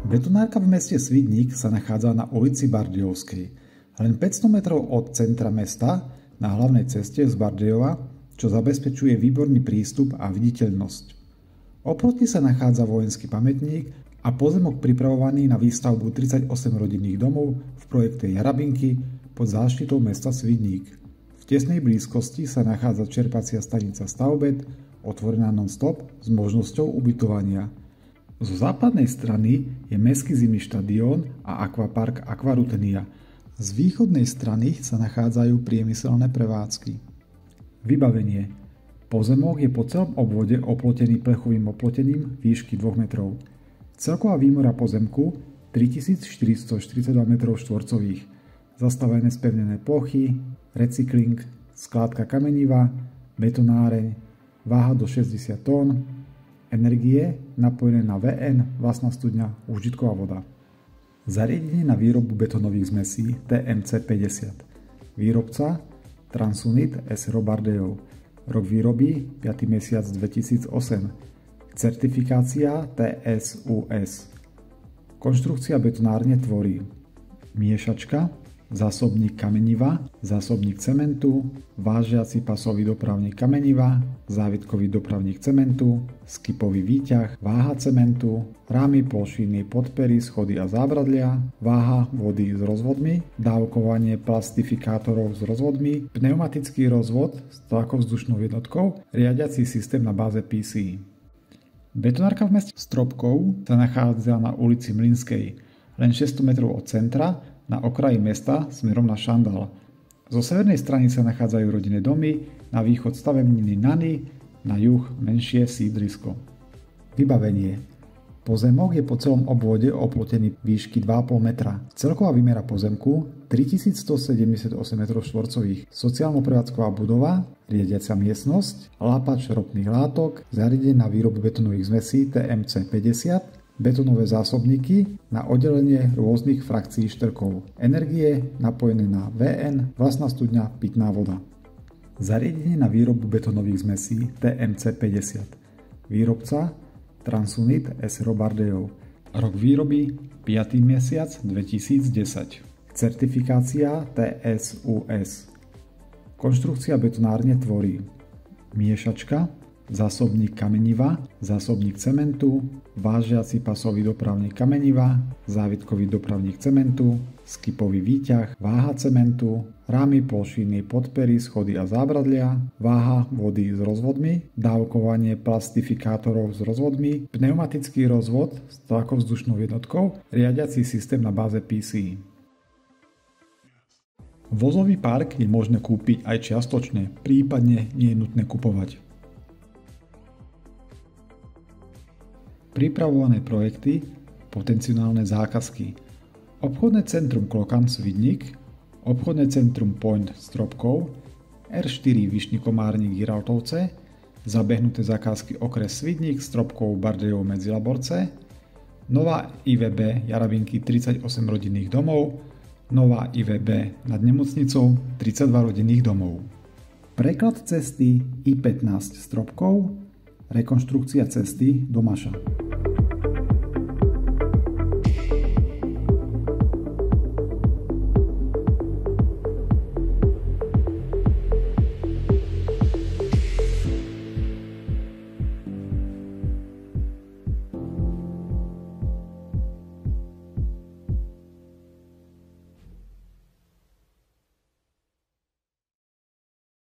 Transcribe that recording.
Betonárka v meste Svidník sa nachádza na ulici Bardejovskej, len 500 metrov od centra mesta na hlavnej ceste z Bardejova, čo zabezpečuje výborný prístup a viditeľnosť. Oproti sa nachádza vojenský pamätník a pozemok pripravovaný na výstavbu 38 rodinných domov v projekte Jarabinky pod záštitou mesta Svidník. V tesnej blízkosti sa nachádza čerpacia stanica Stavbet, otvorená non-stop s možnosťou ubytovania. Zo západnej strany je mestský zimný štadión a akvapark Aquarutenia. Z východnej strany sa nachádzajú priemyselné prevádzky. Vybavenie. Pozemok je po celom obvode oplotený plechovým oplotením výšky 2 metrov. Celková výmora pozemku 3442 m2. Zastavené spevnené plochy, recykling, skládka kameniva, betonáreň, váha do 60 tón, energie napojené na VN, vlastná studňa, užitková voda. Zariadenie na výrobu betónových zmesí TMC 50. Výrobca Transunit S.R.O. Bardejov. Rok výroby 5. mesiac 2008. Certifikácia TSUS. Konštrukcia betonárne tvorí miešačka, zásobník kameniva, zásobník cementu, vážiaci pasový dopravník kameniva, závitkový dopravník cementu, skipový výťah, váha cementu, rámy, plošiny, podpery, schody a zábradlia, váha vody s rozvodmi, dávkovanie plastifikátorov s rozvodmi, pneumatický rozvod s tlakovzdušnou jednotkou, riadiaci systém na báze PC. Betonárka v meste Stropkov sa nachádza na ulici Mlynskej, len 600 metrov od centra, na okraji mesta smerom na Šandal. Zo severnej strany sa nachádzajú rodinné domy, na východ stavebniny Nany, na juh menšie sídlisko. Vybavenie. Pozemok je po celom obvode oplotený výšky 2,5 metra. Celková výmera pozemku 3178 m2. Sociálno-prevádzková budova, riadiaca miestnosť, lápač ropných látok, zariadenie na výrobu betónových zmesí TMC 50, betónové zásobníky na oddelenie rôznych frakcií štrkov, energie napojené na VN, vlastná studňa, pitná voda. Zariadenie na výrobu betónových zmesí TMC 50. Výrobca Transunit S.R.O. Bardejov. Rok výroby 5. mesiac 2010. Certifikácia TSUS. Konštrukcia betonárne tvorí miešačka, zásobník kameniva, zásobník cementu, vážiaci pasový dopravník kameniva, závitkový dopravník cementu, skipový výťah, váha cementu, rámy, plošiny, podpery, schody a zábradlia, váha vody s rozvodmi, dávkovanie plastifikátorov s rozvodmi, pneumatický rozvod s tlakovzdušnou jednotkou, riadiaci systém na báze PC. Vozový park je možné kúpiť aj čiastočne, prípadne nie je nutné kupovať. Pripravované projekty, potenciálne zákazky. Obchodné centrum Klokan Svidník, obchodné centrum Point Stropkov, R4 Vyšný Komárnik Giraltovce, zabehnuté zákazky okres Svidník, Stropkov, Bardejov, Medzilaborce, nová IVB Jarabinky 38 rodinných domov, nová IVB nad nemocnicou 32 rodinných domov. Preklad cesty I15 Stropkov, rekonštrukcia cesty do Maša.